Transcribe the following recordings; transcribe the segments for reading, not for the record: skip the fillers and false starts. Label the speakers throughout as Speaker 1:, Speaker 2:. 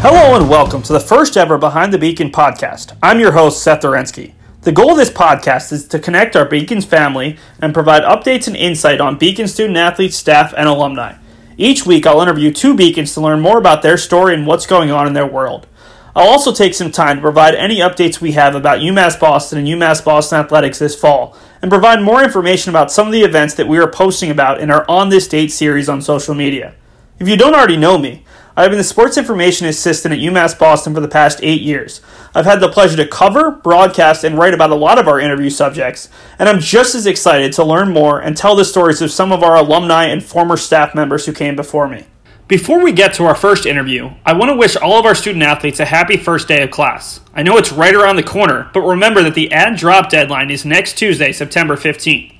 Speaker 1: Hello and welcome to the first ever Behind the Beacon podcast. I'm your host, Seth Orensky. The goal of this podcast is to connect our Beacons family and provide updates and insight on Beacon student athletes, staff, and alumni. Each week I'll interview two Beacons to learn more about their story and what's going on in their world. I'll also take some time to provide any updates we have about UMass Boston and UMass Boston athletics this fall, and provide more information about some of the events that we are posting about in our On This Date series on social media. If you don't already know me, I've been the sports information assistant at UMass Boston for the past 8 years. I've had the pleasure to cover, broadcast, and write about a lot of our interview subjects, and I'm just as excited to learn more and tell the stories of some of our alumni and former staff members who came before me. Before we get to our first interview, I want to wish all of our student athletes a happy first day of class. I know it's right around the corner, but remember that the ad drop deadline is next Tuesday, September 15th.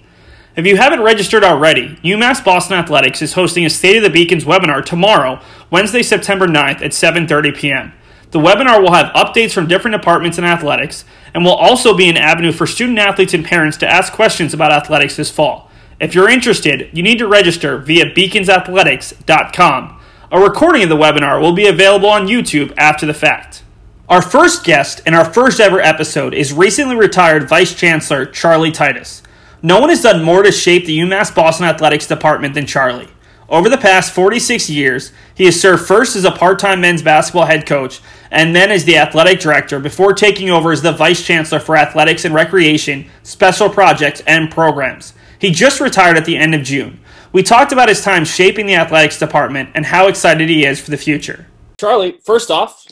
Speaker 1: If you haven't registered already, UMass Boston Athletics is hosting a State of the Beacons webinar tomorrow, Wednesday, September 9th at 7:30 p.m. The webinar will have updates from different departments in athletics and will also be an avenue for student athletes and parents to ask questions about athletics this fall. If you're interested, you need to register via beaconsathletics.com. A recording of the webinar will be available on YouTube after the fact. Our first guest in our first ever episode is recently retired Vice Chancellor Charlie Titus. No one has done more to shape the UMass Boston Athletics department than Charlie. Over the past 46 years, he has served first as a part-time men's basketball head coach and then as the athletic director before taking over as the Vice Chancellor for Athletics and Recreation, Special Projects, and Programs. He just retired at the end of June. We talked about his time shaping the athletics department and how excited he is for the future. Charlie, first off,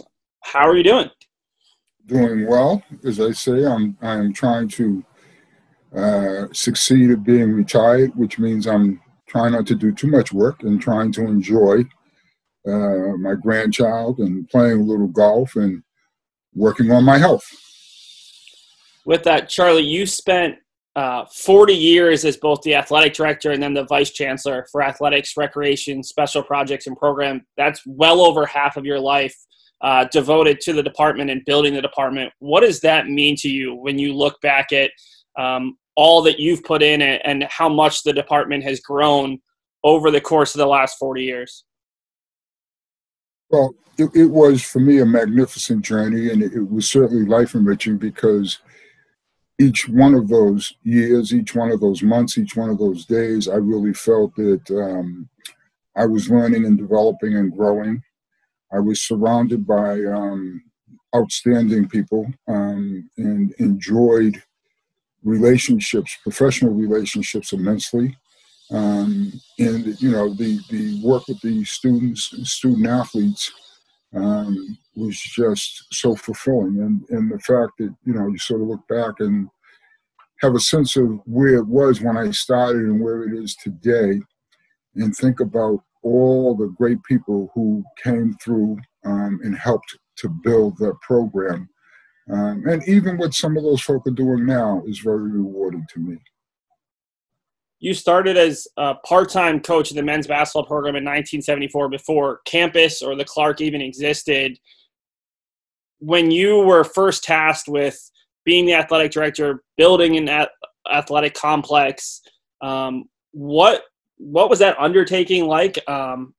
Speaker 1: how are you doing?
Speaker 2: Doing well. As I say, I'm trying to succeed at being retired, which means I'm trying not to do too much work and trying to enjoy my grandchild and playing a little golf and working on my health.
Speaker 1: With that, Charlie, you spent 40 years as both the athletic director and then the vice chancellor for athletics, recreation, special projects, and program. That's well over half of your life devoted to the department and building the department. What does that mean to you when you look back at all that you've put in and how much the department has grown over the course of the last 40 years?
Speaker 2: Well, it was for me a magnificent journey, and it was certainly life enriching because each one of those years, each one of those months, each one of those days, I really felt that I was learning and developing and growing. I was surrounded by outstanding people and enjoyed relationships, professional relationships immensely. And, you know, the work with the students and student athletes was just so fulfilling. And the fact that, you know, you sort of look back and have a sense of where it was when I started and where it is today, and think about all the great people who came through and helped to build that program. And even what some of those folk are doing now is very rewarding to me.
Speaker 1: You started as a part-time coach of the men's basketball program in 1974 before campus or the Clark even existed. When you were first tasked with being the athletic director, building an athletic complex, what was that undertaking like?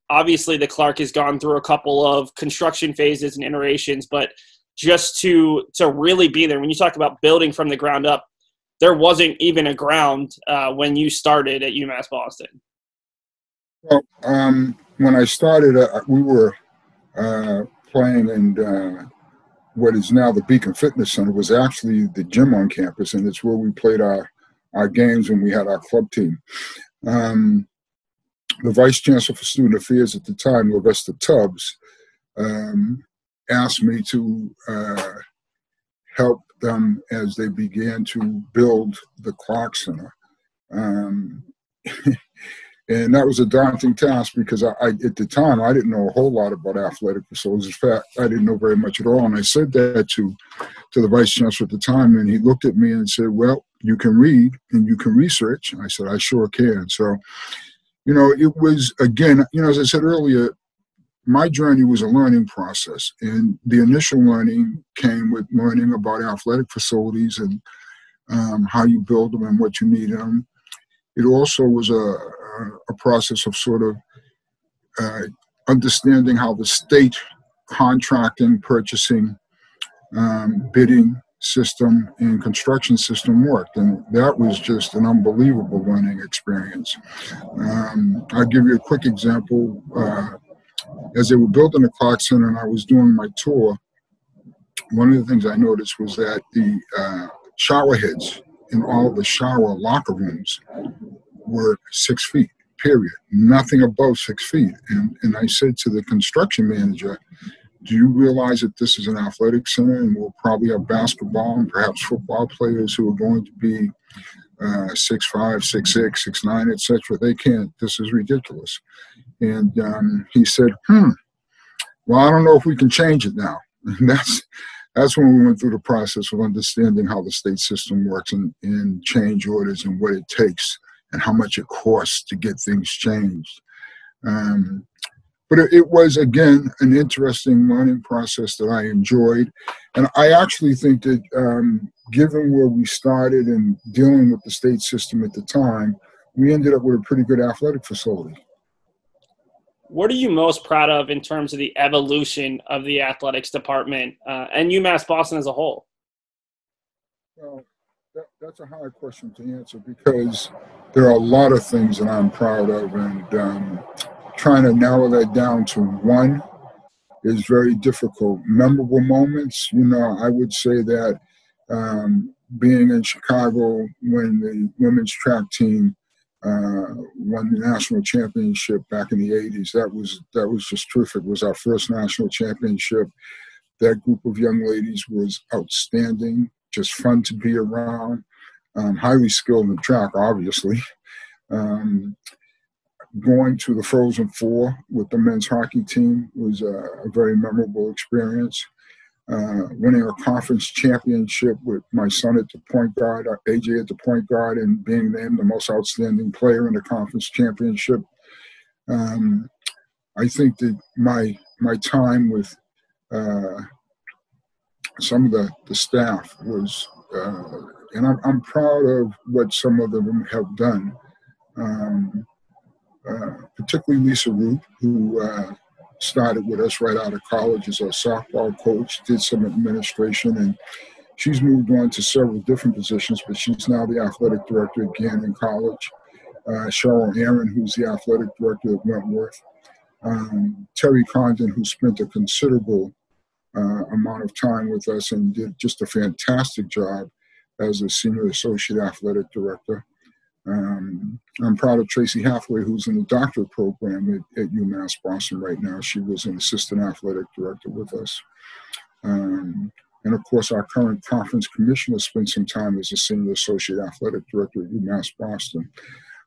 Speaker 1: Obviously, the Clark has gone through a couple of construction phases and iterations, but just to really be there. When you talk about building from the ground up, there wasn't even a ground when you started at UMass Boston.
Speaker 2: Well, when I started, we were playing in what is now the Beacon Fitness Center. It was actually the gym on campus, and it's where we played our games when we had our club team. The Vice Chancellor for Student Affairs at the time, Sylvester Tubbs, asked me to help them as they began to build the Clark Center. And that was a daunting task because I at the time, I didn't know a whole lot about athletic facilities. In fact, I didn't know very much at all. And I said that to the Vice Chancellor at the time, and he looked at me and said, well, you can read and you can research. And I said, I sure can. So, you know, it was, again, you know, as I said earlier, my journey was a learning process, and the initial learning came with learning about athletic facilities and how you build them and what you need in them. It also was a process of sort of understanding how the state contracting, purchasing, bidding system and construction system worked. And that was just an unbelievable learning experience. I'll give you a quick example. As they were building the Clark Center and I was doing my tour, one of the things I noticed was that the shower heads in all of the shower locker rooms were 6 feet, period. Nothing above 6 feet. And I said to the construction manager, do you realize that this is an athletic center and we'll probably have basketball and perhaps football players who are going to be 6'5", 6'6", 6'9", etc. They can't. This is ridiculous. And he said, well, I don't know if we can change it now. And that's when we went through the process of understanding how the state system works and change orders and what it takes and how much it costs to get things changed. But it was, again, an interesting learning process that I enjoyed. And I actually think that given where we started and dealing with the state system at the time, we ended up with a pretty good athletic facility.
Speaker 1: What are you most proud of in terms of the evolution of the athletics department and UMass Boston as a whole?
Speaker 2: Well, that's a hard question to answer because there are a lot of things that I'm proud of, and trying to narrow that down to one is very difficult. Memorable moments, I would say that being in Chicago when the women's track team won the national championship back in the 80s, that was just terrific. It was our first national championship. That group of young ladies was outstanding, just fun to be around, highly skilled in track, obviously. Going to the Frozen Four with the men's hockey team was a very memorable experience. Winning a conference championship with my son at the point guard, AJ at the point guard, and being named the most outstanding player in the conference championship. I think that my time with some of the staff was, and I'm proud of what some of them have done. Particularly Lisa Root, who started with us right out of college as a softball coach, did some administration, and she's moved on to several different positions, but she's now the athletic director again in college. Cheryl Aaron, who's the athletic director at Wentworth. Terry Condon, who spent a considerable amount of time with us and did just a fantastic job as a senior associate athletic director. I'm proud of Tracy Hathaway, who's in the doctorate program at UMass Boston right now. She was an assistant athletic director with us. And of course, our current conference commissioner spent some time as a senior associate athletic director at UMass Boston.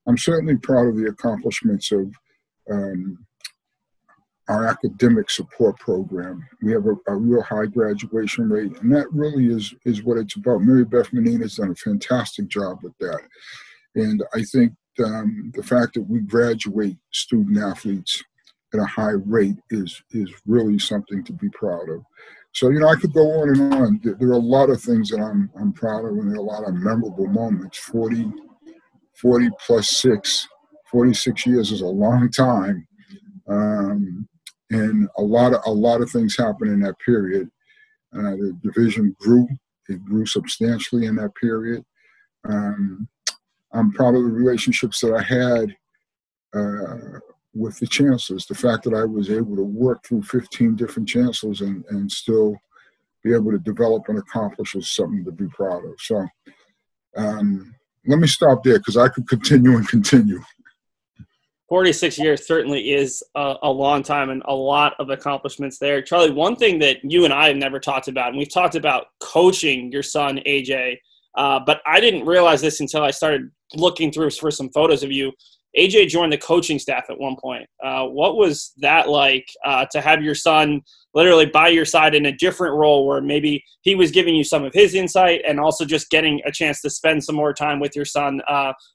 Speaker 2: I'm certainly proud of the accomplishments of our academic support program. We have a real high graduation rate, and that really is what it's about. Mary Beth Menina has done a fantastic job with that. And I think the fact that we graduate student athletes at a high rate is really something to be proud of. So, I could go on and on. There are a lot of things that I'm proud of, and there are a lot of memorable moments. 40 plus 6, 46 years is a long time. And a lot of things happened in that period. The division grew. It grew substantially in that period. I'm proud of the relationships that I had with the chancellors. The fact that I was able to work through 15 different chancellors and still be able to develop and accomplish is something to be proud of. So let me stop there because I could continue and continue.
Speaker 1: 46 years certainly is a long time and a lot of accomplishments there. Charlie, one thing that you and I have never talked about, and we've talked about coaching your son, AJ, but I didn't realize this until I started looking through for some photos of you. AJ joined the coaching staff at one point. What was that like to have your son literally by your side in a different role where maybe he was giving you some of his insight and also just getting a chance to spend some more time with your son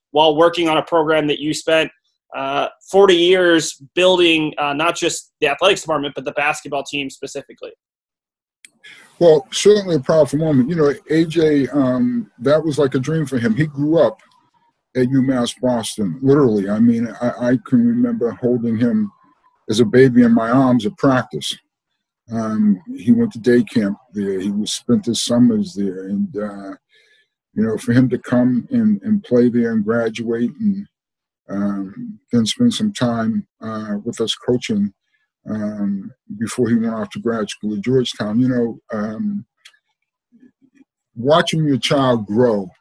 Speaker 1: while working on a program that you spent 40 years building not just the athletics department, but the basketball team specifically?
Speaker 2: Well, certainly a powerful moment. AJ, that was like a dream for him. He grew up at UMass Boston, literally. I mean, I can remember holding him as a baby in my arms at practice. He went to day camp there. He spent his summers there, and for him to come and play there and graduate, and then spend some time with us coaching before he went off to grad school at Georgetown. Watching your child grow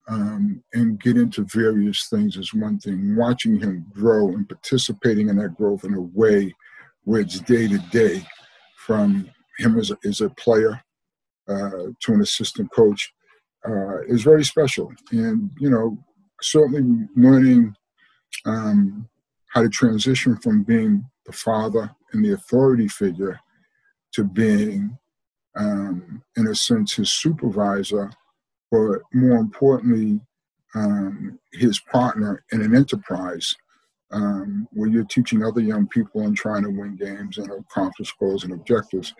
Speaker 2: and get into various things is one thing. Watching him grow and participating in that growth in a way where it's day to day, from him as a player to an assistant coach, is very special. And, certainly learning how to transition from being the father and the authority figure to being, in a sense, his supervisor, or more importantly, his partner in an enterprise where you're teaching other young people and trying to win games and accomplish goals and objectives.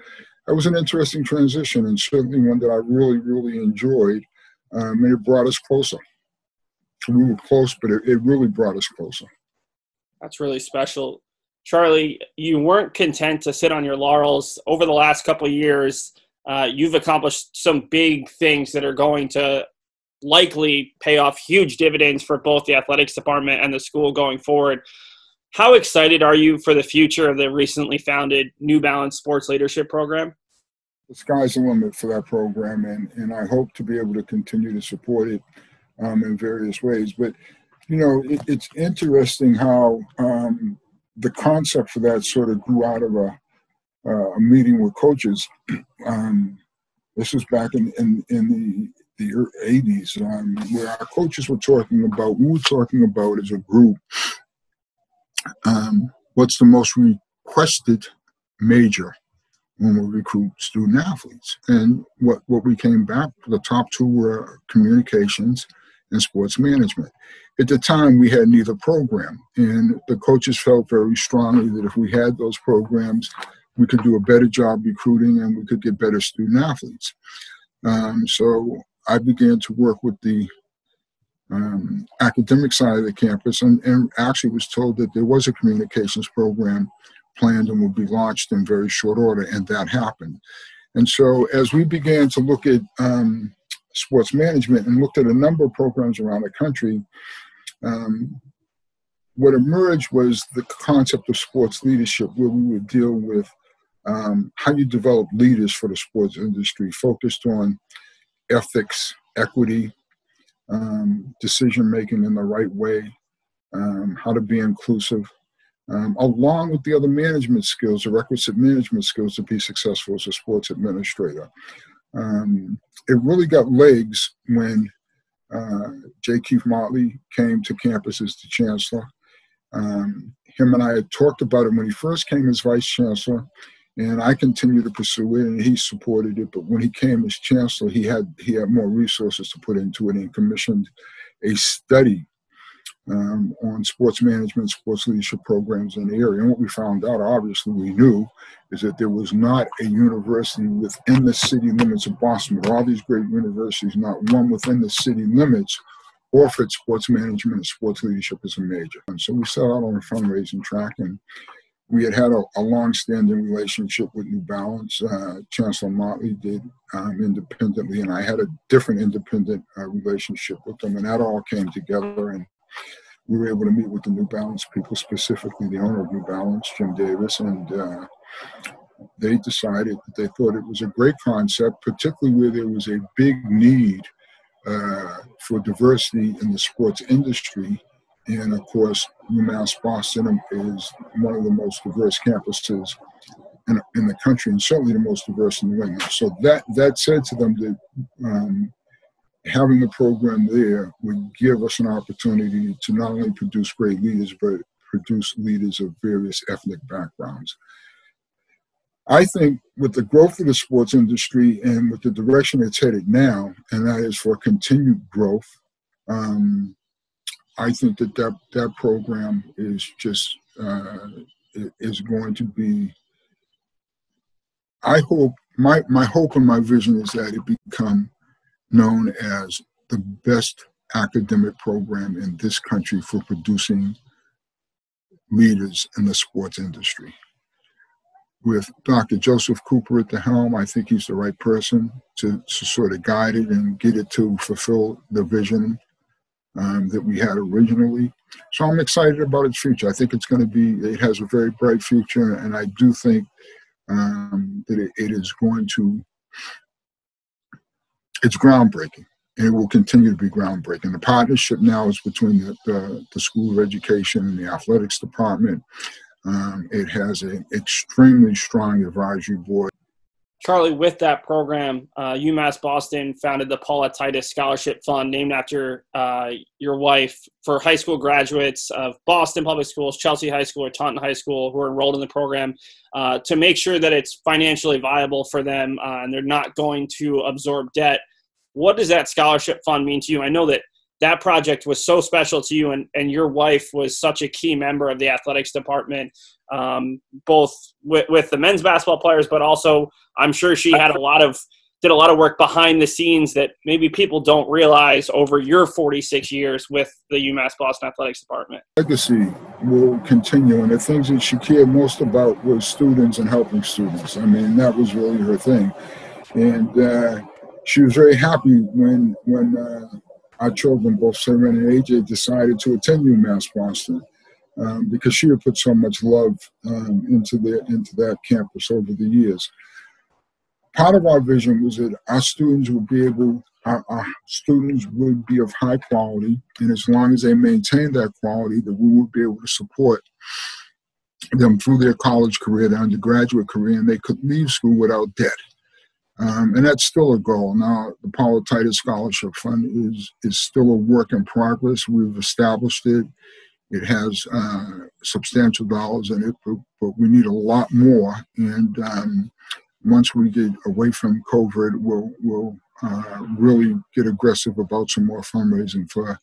Speaker 2: That was an interesting transition, and certainly one that I really, really enjoyed, and it brought us closer. We were close, but it really brought us closer.
Speaker 1: That's really special. Charlie, you weren't content to sit on your laurels. Over the last couple of years, you've accomplished some big things that are going to likely pay off huge dividends for both the athletics department and the school going forward. How excited are you for the future of the recently founded New Balance Sports Leadership Program?
Speaker 2: The sky's the limit for that program, and I hope to be able to continue to support it in various ways. But, it's interesting how the concept for that sort of grew out of a meeting with coaches. This was back in the 80s, where our coaches we were talking about as a group, what's the most requested major when we recruit student athletes. And what we came back, the top two were communications and sports management. At the time, we had neither program, and the coaches felt very strongly that if we had those programs, we could do a better job recruiting and we could get better student athletes. So I began to work with the academic side of the campus, and actually was told that there was a communications program planned and would be launched in very short order, and that happened. And so as we began to look at sports management and looked at a number of programs around the country, what emerged was the concept of sports leadership, where we would deal with how you develop leaders for the sports industry, focused on ethics, equity, decision-making in the right way, how to be inclusive, along with the other management skills, the requisite management skills to be successful as a sports administrator. It really got legs when J. Keith Motley came to campus as the chancellor. Him and I had talked about it when he first came as vice chancellor, and I continued to pursue it, and he supported it. But when he came as chancellor, he had more resources to put into it, and commissioned a study on sports management, sports leadership programs in the area. And what we found out, obviously we knew, is that there was not a university within the city limits of Boston, with all these great universities, not one within the city limits offered sports management and sports leadership as a major. And so we set out on a fundraising track, and we had a long-standing relationship with New Balance. Chancellor Motley did independently, and I had a different independent relationship with them, and that all came together, and we were able to meet with the New Balance people, specifically the owner of New Balance, Jim Davis, and they decided that they thought it was a great concept, particularly where there was a big need for diversity in the sports industry. And of course, UMass Boston is one of the most diverse campuses in the country, and certainly the most diverse in New England. So that said to them that having the program there would give us an opportunity to not only produce great leaders, but produce leaders of various ethnic backgrounds. I think with the growth of the sports industry and with the direction it's headed now, and that is for continued growth, I think that program is just is going to be. I hope my hope and my vision is that it become known as the best academic program in this country for producing leaders in the sports industry. with Dr. Joseph Cooper at the helm, I think he's the right person to sort of guide it and get it to fulfill the vision that we had originally. So I'm excited about its future. I think it has a very bright future, and I do think that it is it's groundbreaking, and it will continue to be groundbreaking. The partnership now is between the School of Education and the athletics department. It has an extremely strong advisory board.
Speaker 1: Charlie, with that program, UMass Boston founded the Paula Titus Scholarship Fund, named after your wife, for high school graduates of Boston Public Schools, Chelsea High School, or Taunton High School who are enrolled in the program, to make sure that it's financially viable for them and they're not going to absorb debt. What does that scholarship fund mean to you? I know that project was so special to you, and your wife was such a key member of the athletics department, both with the men's basketball players, but also I'm sure she had did a lot of work behind the scenes that maybe people don't realize over your 46 years with the UMass Boston Athletics Department.
Speaker 2: Legacy will continue, and the things that she cared most about was students and helping students. I mean, that was really her thing. And she was very happy when our children, both Sarah and AJ, decided to attend UMass Boston because she had put so much love into that campus over the years. Part of our vision was that our students would be of high quality, and as long as they maintained that quality, that we would be able to support them through their college career, their undergraduate career, and they could leave school without debt. And that's still a goal. Now, the Paula Titus Scholarship Fund is still a work in progress. We've established it. It has substantial dollars in it, but we need a lot more. And once we get away from COVID, we'll really get aggressive about some more fundraising for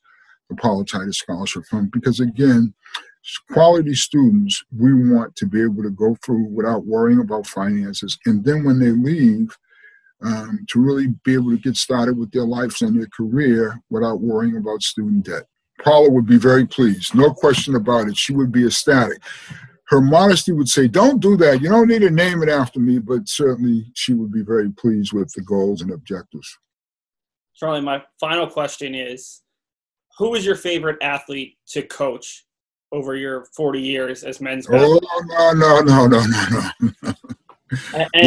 Speaker 2: the Paula Titus Scholarship Fund. Because again, quality students, we want to be able to go through without worrying about finances. And then when they leave, to really be able to get started with their lives and their career without worrying about student debt. Paula would be very pleased, no question about it. She would be ecstatic. Her modesty would say, don't do that. You don't need to name it after me, but certainly she would be very pleased with the goals and objectives.
Speaker 1: Charlie, my final question is, who was your favorite athlete to coach over your 40 years as men's basketball?
Speaker 2: Oh, no.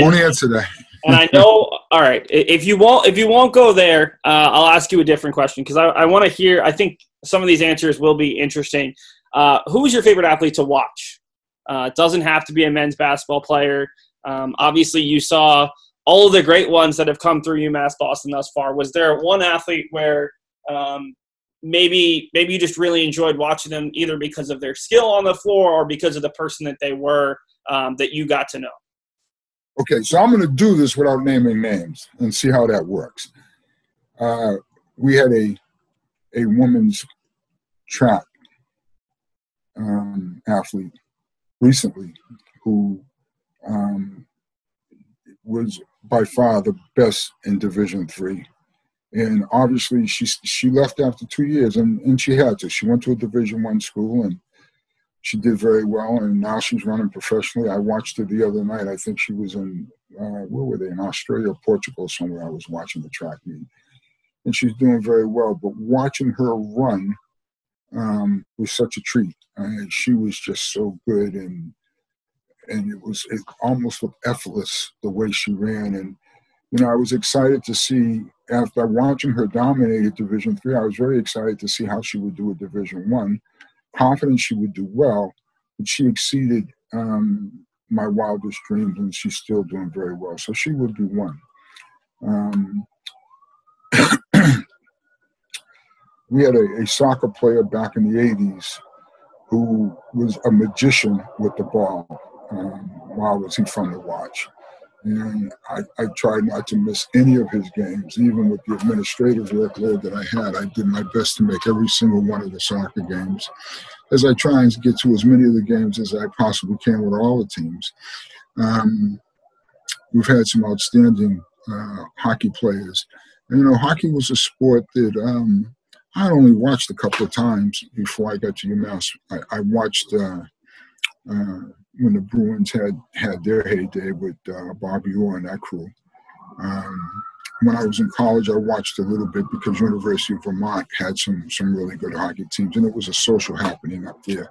Speaker 2: Won't answer that.
Speaker 1: And I know, all right, if you won't go there, I'll ask you a different question because I want to hear, I think some of these answers will be interesting. Who was your favorite athlete to watch? It doesn't have to be a men's basketball player. Obviously, you saw all of the great ones that have come through UMass Boston thus far. Was there one athlete where maybe you just really enjoyed watching them either because of their skill on the floor or because of the person that they were that you got to know?
Speaker 2: Okay, so I'm going to do this without naming names and see how that works. We had a women's track athlete recently who was by far the best in Division III. And obviously she left after 2 years, and she had to. She went to a Division I school, and she did very well, and now she's running professionally. I watched her the other night. I think she was in, where were they, in Australia or Portugal somewhere. I was watching the track meet. And she's doing very well. But watching her run was such a treat. She was just so good, and it almost looked effortless the way she ran. And, I was excited to see, after watching her dominate at Division III, I was very excited to see how she would do at Division I. Confident she would do well, but she exceeded my wildest dreams, and she's still doing very well. So she would be one. We had a soccer player back in the 80s who was a magician with the ball. Wow, was he fun to watch. And I tried not to miss any of his games, even with the administrative workload that I had. I did my best to make every single one of the soccer games, as I try and get to as many of the games as I possibly can with all the teams. We've had some outstanding hockey players. And, hockey was a sport that I only watched a couple of times before I got to UMass. I watched when the Bruins had their heyday with Bobby Orr and that crew. When I was in college, I watched a little bit because University of Vermont had some really good hockey teams, and it was a social happening up there.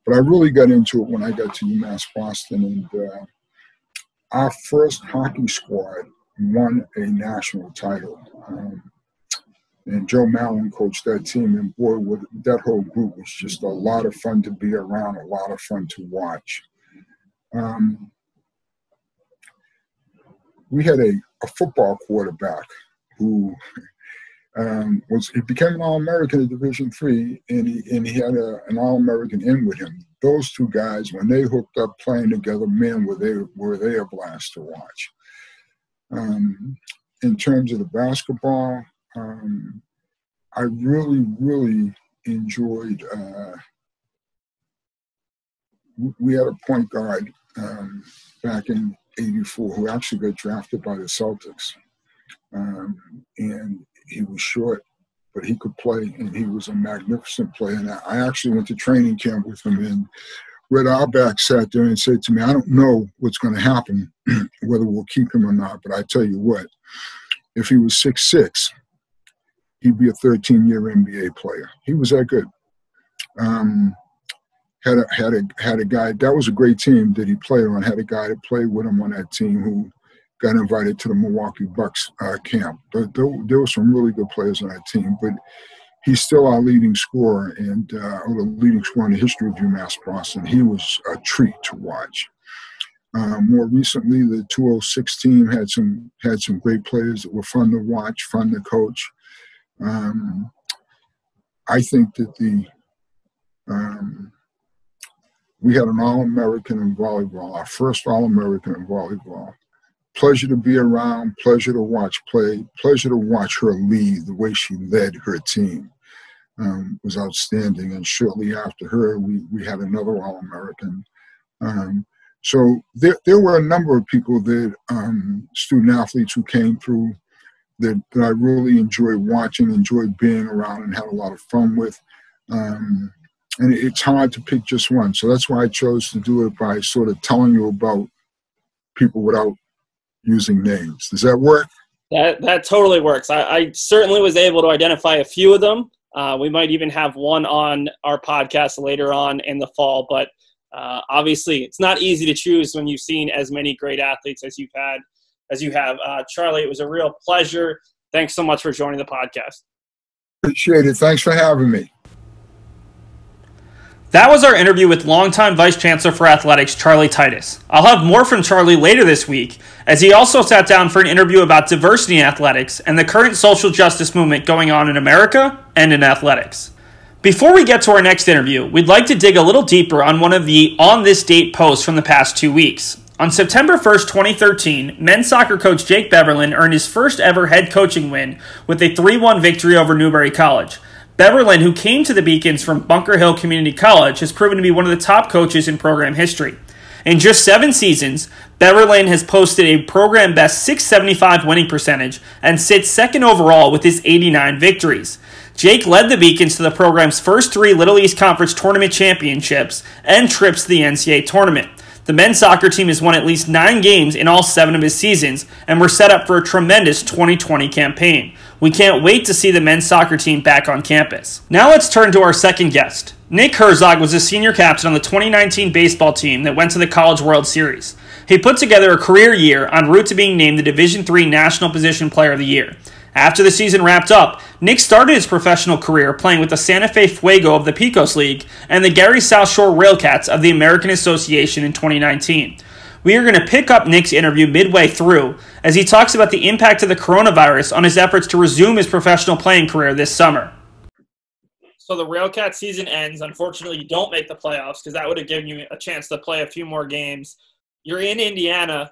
Speaker 2: But I really got into it when I got to UMass Boston, and our first hockey squad won a national title. And Joe Mallon coached that team, and boy, that whole group was just a lot of fun to be around, a lot of fun to watch. We had a football quarterback who he became an All-American in Division III, and he had an All-American in with him. Those two guys, when they hooked up playing together, man, were they a blast to watch. In terms of the basketball, I really, really enjoyed. We had a point guard back in '84 who actually got drafted by the Celtics, and he was short, but he could play, and he was a magnificent player. And I actually went to training camp with him, and Red Auerbach sat there and said to me, "I don't know what's going to happen, whether we'll keep him or not, but I tell you what, if he was 6'6", he'd be a 13-year NBA player." He was that good. Had a guy, that was a great team that he played on, had a guy that played with him on that team who got invited to the Milwaukee Bucks camp. There were some really good players on that team, but he's still our leading scorer, and or the leading scorer in the history of UMass Boston. He was a treat to watch. More recently, the 206 team had some great players that were fun to watch, fun to coach. I think that we had an All-American in volleyball, our first All-American in volleyball. Pleasure to be around, pleasure to watch play, pleasure to watch her lead. The way she led her team was outstanding. And shortly after her, we had another All-American. So there were a number of people that, student athletes who came through that I really enjoyed watching, enjoyed being around, and had a lot of fun with. And it's hard to pick just one. So that's why I chose to do it by sort of telling you about people without using names. Does that work?
Speaker 1: That totally works. I certainly was able to identify a few of them. We might even have one on our podcast later on in the fall. But obviously, it's not easy to choose when you've seen as many great athletes as you have. Charlie, it was a real pleasure. Thanks so much for joining the podcast.
Speaker 2: Appreciate it. Thanks for having me.
Speaker 1: That was our interview with longtime Vice Chancellor for Athletics, Charlie Titus. I'll have more from Charlie later this week, as he also sat down for an interview about diversity in athletics and the current social justice movement going on in America and in athletics. Before we get to our next interview, we'd like to dig a little deeper on one of the On This Date posts from the past 2 weeks. On September 1st, 2013, men's soccer coach Jake Beverland earned his first ever head coaching win with a 3-1 victory over Newberry College. Beverland, who came to the Beacons from Bunker Hill Community College, has proven to be one of the top coaches in program history. In just 7 seasons, Beverland has posted a program best .675 winning percentage and sits second overall with his 89 victories. Jake led the Beacons to the program's first 3 Little East Conference tournament championships and trips to the NCAA tournament. The men's soccer team has won at least 9 games in all 7 of his seasons, and we're set up for a tremendous 2020 campaign. We can't wait to see the men's soccer team back on campus. Now let's turn to our second guest. Nick Herzog was a senior captain on the 2019 baseball team that went to the College World Series. He put together a career year en route to being named the Division III National Position Player of the Year. After the season wrapped up, Nick started his professional career playing with the Santa Fe Fuego of the Pecos League and the Gary South Shore Railcats of the American Association in 2019. We are going to pick up Nick's interview midway through as he talks about the impact of the coronavirus on his efforts to resume his professional playing career this summer. So the Railcat season ends. Unfortunately, you don't make the playoffs because that would have given you a chance to play a few more games. You're in Indiana.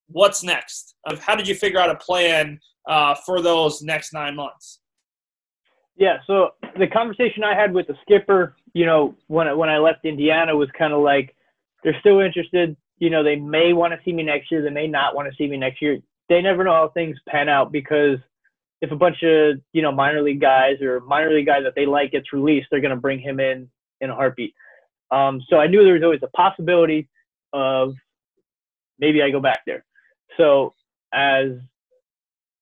Speaker 1: What's next? How did you figure out a plan for those next 9 months?
Speaker 3: Yeah, so the conversation I had with the skipper, when I left Indiana was kind of like, they're still interested. They may want to see me next year. They may not want to see me next year. They never know how things pan out because if a bunch of, minor league guys or minor league guy that they like gets released, they're going to bring him in a heartbeat. So I knew there was always a possibility of maybe I go back there. So as,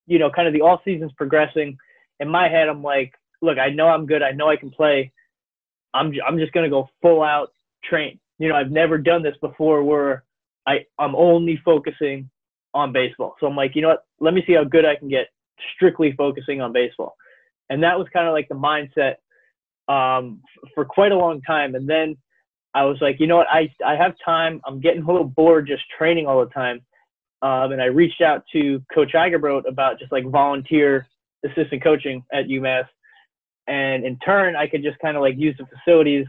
Speaker 3: you know, kind of the off season's progressing, in my head, I'm like, look, I know I'm good. I know I can play. I'm just going to go full out train. You know, I've never done this before where I'm only focusing on baseball. So I'm like, you know what, let me see how good I can get strictly focusing on baseball. And that was kind of like the mindset for quite a long time. And then I was like, you know what, I have time. I'm getting a little bored just training all the time. And I reached out to Coach Eigerbrodt about just like volunteer assistant coaching at UMass. And in turn, I could just kind of like use the facilities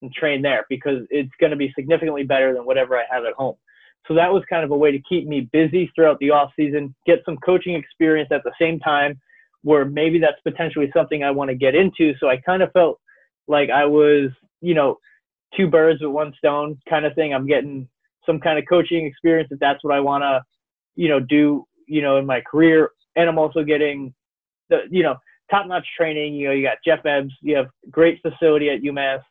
Speaker 3: and train there because it's going to be significantly better than whatever I have at home. So that was kind of a way to keep me busy throughout the off season, get some coaching experience at the same time where maybe that's potentially something I want to get into. So I kind of felt like I was, you know, two birds with one stone kind of thing. I'm getting some kind of coaching experience if that's what I want to, you know, do, you know, in my career. And I'm also getting the, you know, top-notch training. You know, you got Jeff Ebbs, you have great facility at UMass.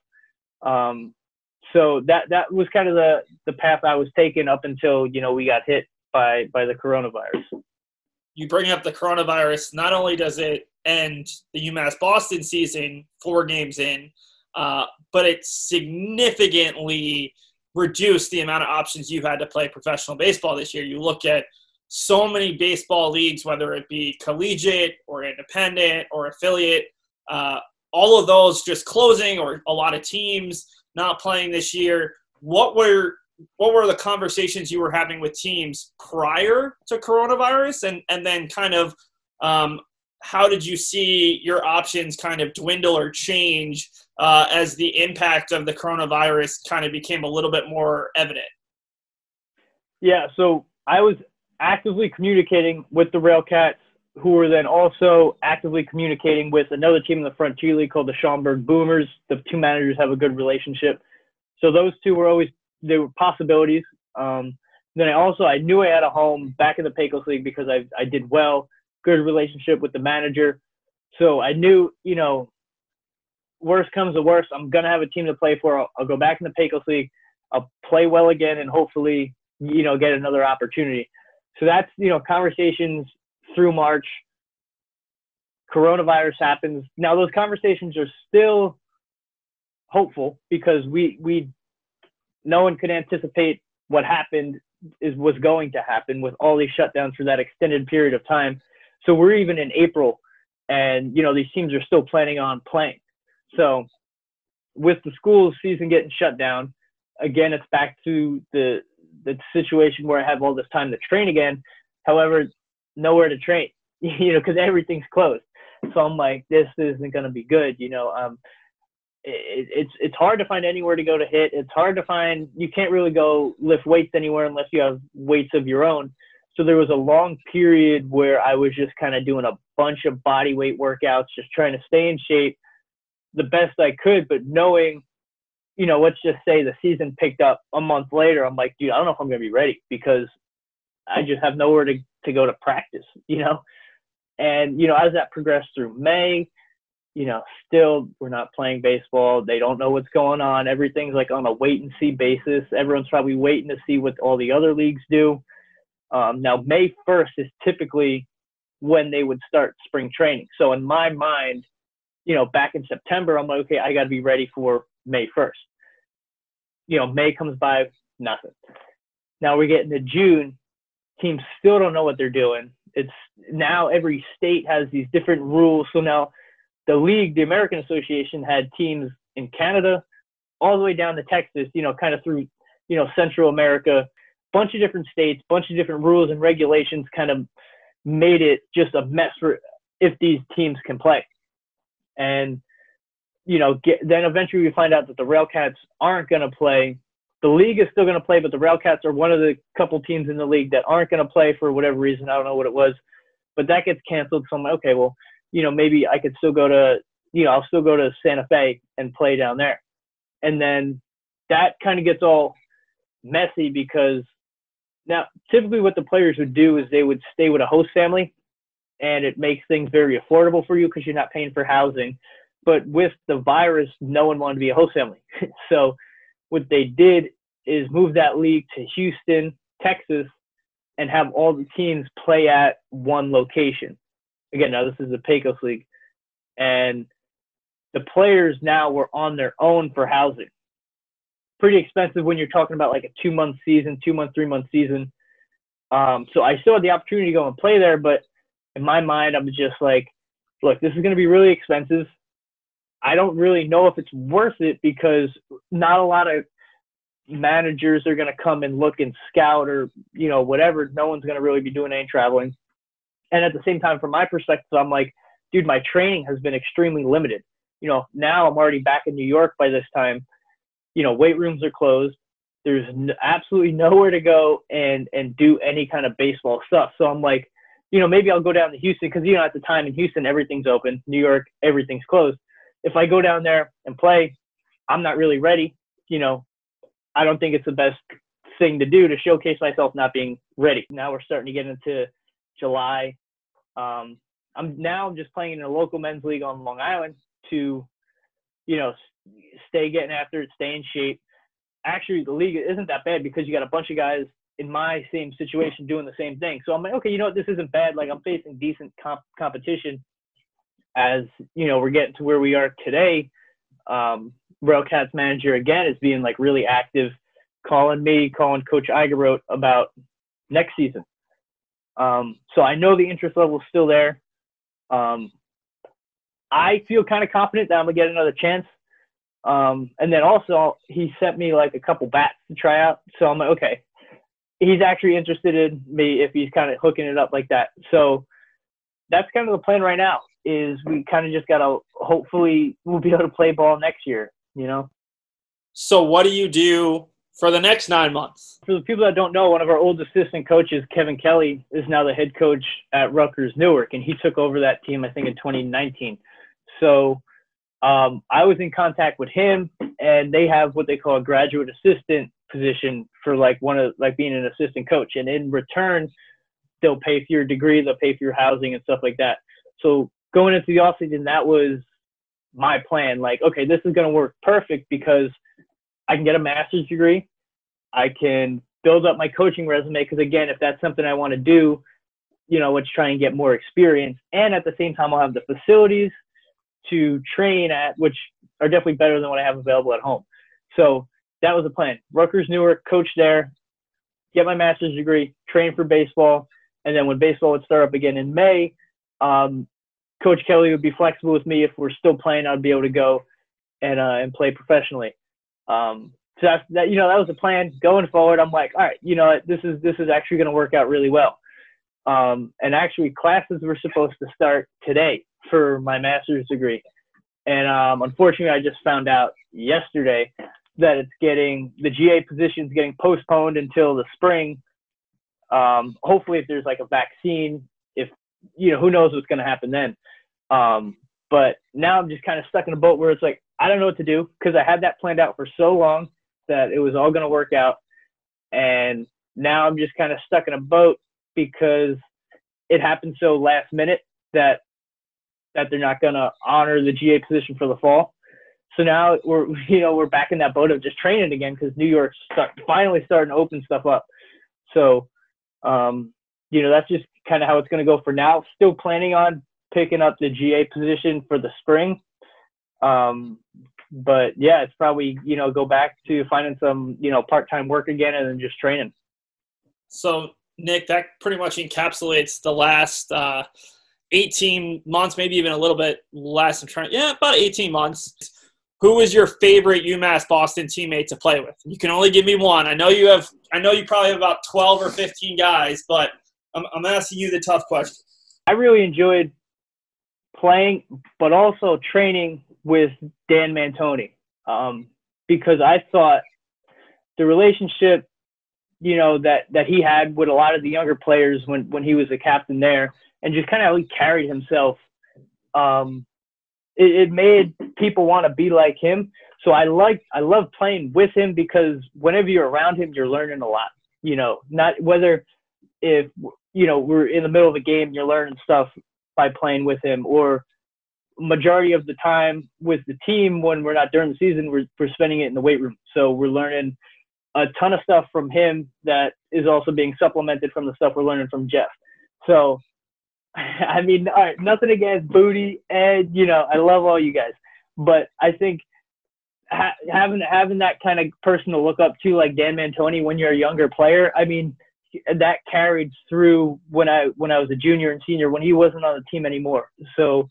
Speaker 3: So that was kind of the path I was taking up until, you know, we got hit by the coronavirus.
Speaker 1: You bring up the coronavirus. Not only does it end the UMass Boston season 4 games in, but it significantly reduced the amount of options you had to play professional baseball this year. You look at so many baseball leagues, whether it be collegiate or independent or affiliate, all of those just closing, or a lot of teams not playing this year. What were the conversations you were having with teams prior to coronavirus, and then kind of how did you see your options kind of dwindle or change as the impact of the coronavirus kind of became a little bit more evident?
Speaker 3: Yeah, so I was actively communicating with the Railcats, who were then also actively communicating with another team in the Frontier League called the Schaumburg Boomers. The two managers have a good relationship. So those two were they were possibilities. Then I knew I had a home back in the Pecos League because I did well, good relationship with the manager. So I knew, you know, worst comes to worst, I'm going to have a team to play for. I'll go back in the Pecos League. I'll play well again and hopefully, you know, get another opportunity. So that's, you know, conversations through March. Coronavirus happens. Now those conversations are still hopeful because no one could anticipate what was going to happen with all these shutdowns for that extended period of time. So we're even in April and, you know, these teams are still planning on playing. So with the school season getting shut down, again, it's back to the situation where I have all this time to train again. However, nowhere to train, you know, because everything's closed. So I'm like, this isn't going to be good. You know, it's hard to find anywhere to go to hit. It's hard to find, you can't really go lift weights anywhere unless you have weights of your own. So there was a long period where I was just kind of doing a bunch of body weight workouts, just trying to stay in shape the best I could, but knowing, you know, let's just say the season picked up a month later. I'm like, dude, I don't know if I'm going to be ready because I just have nowhere to go to practice, you know? And, you know, as that progressed through May, you know, still we're not playing baseball. They don't know what's going on. Everything's like on a wait and see basis. Everyone's probably waiting to see what all the other leagues do. Now, May 1st is typically when they would start spring training. So in my mind, you know, back in September, I'm like, okay, I got to be ready for May 1st. You know, May comes by, nothing. Now we're getting to June. Teams still don't know what they're doing. It's now every state has these different rules. So now the league, the American Association, had teams in Canada all the way down to Texas, you know, kind of through, you know, Central America, bunch of different states, bunch of different rules and regulations kind of made it just a mess for if these teams can play. And, you know, then eventually we find out that the Railcats aren't going to play. The league is still going to play, but the Railcats are one of the couple teams in the league that aren't going to play for whatever reason. I don't know what it was, but that gets canceled. So I'm like, okay, well, you know, maybe I could still go to, you know, I'll still go to Santa Fe and play down there. And then that kind of gets all messy because now typically what the players would do is they would stay with a host family, and it makes things very affordable for you because you're not paying for housing. But with the virus, no one wanted to be a host family. So what they did is move that league to Houston, Texas, and have all the teams play at one location. Again, now this is the Pecos League. And the players now were on their own for housing. Pretty expensive when you're talking about like a 2-month season, 2-month, 3-month season. So I still had the opportunity to go and play there, but in my mind, I'm just like, look, this is going to be really expensive. I don't really know if it's worth it because not a lot of managers are going to come and look and scout or, whatever. No one's going to really be doing any traveling. And at the same time, from my perspective, I'm like, dude, my training has been extremely limited. Now I'm already back in New York by this time. Weight rooms are closed. There's absolutely nowhere to go and do any kind of baseball stuff. So I'm like, maybe I'll go down to Houston because, at the time in Houston, everything's open. New York, everything's closed. If I go down there and play, I'm not really ready. I don't think it's the best thing to do to showcase myself not being ready. Now we're starting to get into July. I'm just playing in a local men's league on Long Island to, stay getting after it, stay in shape. Actually, the league isn't that bad because you got a bunch of guys in my same situation doing the same thing. So I'm like, okay, this isn't bad. Like I'm facing decent competition as, we're getting to where we are today. Railcats manager again is being like really active, calling Coach Igerot about next season. So I know the interest level is still there. I feel kind of confident that I'm gonna get another chance. And then also he sent me like a couple bats to try out. So I'm like, okay, he's actually interested in me if he's kind of hooking it up like that. So that's kind of the plan right now is we kind of just got to, hopefully we'll be able to play ball next year,
Speaker 1: So what do you do for the next 9 months?
Speaker 3: For the people that don't know, one of our old assistant coaches, Kevin Kelly, is now the head coach at Rutgers Newark, and he took over that team, I think, in 2019. So I was in contact with him, and they have what they call a graduate assistant position for being an assistant coach. And in return, they'll pay for your degree, they'll pay for your housing and stuff like that. So going into the offseason, that was my plan. Like, okay, this is going to work perfect because I can get a master's degree. I can build up my coaching resume because, again, if that's something I want to do, let's try and get more experience. And at the same time, I'll have the facilities to train at, which are definitely better than what I have available at home. So that was the plan. Rutgers Newark, coach there, get my master's degree, train for baseball, and then when baseball would start up again in May, Coach Kelly would be flexible with me. If we're still playing, I'd be able to go and play professionally. So that was the plan going forward. I'm like, all right, this is actually going to work out really well. And actually classes were supposed to start today for my master's degree. And unfortunately, I just found out yesterday that the GA position is getting postponed until the spring. Hopefully if there's like a vaccine, who knows what's going to happen then. But now I'm just kind of stuck in a boat where it's like, I don't know what to do because I had that planned out for so long that it was all going to work out. And now I'm just kind of stuck in a boat because it happened so last minute that they're not going to honor the GA position for the fall. So now we're back in that boat of just training again because New York's finally starting to open stuff up. So, that's just kind of how it's going to go for now. Still planning on picking up the GA position for the spring. But yeah, it's probably, go back to finding some, part-time work again and then just training.
Speaker 1: So Nick, that pretty much encapsulates the last 18 months, maybe even a little bit less. About 18 months. Who was your favorite UMass Boston teammate to play with? You can only give me one. I know you probably have about 12 or 15 guys, but I'm asking you the tough question.
Speaker 3: I really enjoyed playing, but also training with Dan Mantoni, because I thought the relationship, that he had with a lot of the younger players when he was a captain there, and just kind of how he carried himself, it made people want to be like him. So I love playing with him because whenever you're around him, you're learning a lot. Not whether if we're in the middle of a game, you're learning stuff by playing with him, or majority of the time with the team when we're not during the season, we're spending it in the weight room. So we're learning a ton of stuff from him that is also being supplemented from the stuff we're learning from Jeff. So, I mean, all right, nothing against Booty, Ed, you know, I love all you guys. But I think having that kind of person to look up to like Dan Mantoni when you're a younger player, I mean, that carried through when I was a junior and senior when he wasn't on the team anymore. So,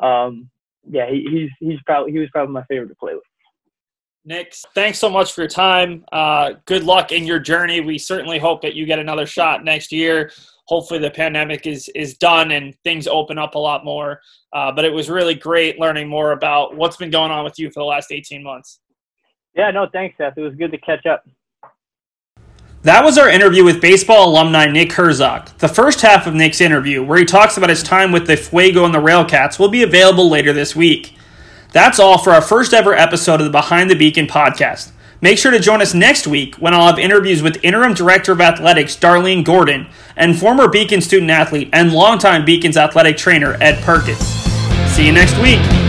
Speaker 3: yeah, he was probably my favorite to play with.
Speaker 1: Nick, thanks so much for your time. Good luck in your journey. We certainly hope that you get another shot next year. Hopefully the pandemic is done and things open up a lot more. But it was really great learning more about what's been going on with you for the last 18 months.
Speaker 3: Yeah, no, thanks, Seth. It was good to catch up.
Speaker 1: That was our interview with baseball alumni Nick Herzog. The first half of Nick's interview, where he talks about his time with the Fuego and the Railcats, will be available later this week. That's all for our first ever episode of the Behind the Beacon podcast. Make sure to join us next week when I'll have interviews with Interim Director of Athletics Darlene Gordon and former Beacon student athlete and longtime Beacon's athletic trainer Ed Perkins. See you next week.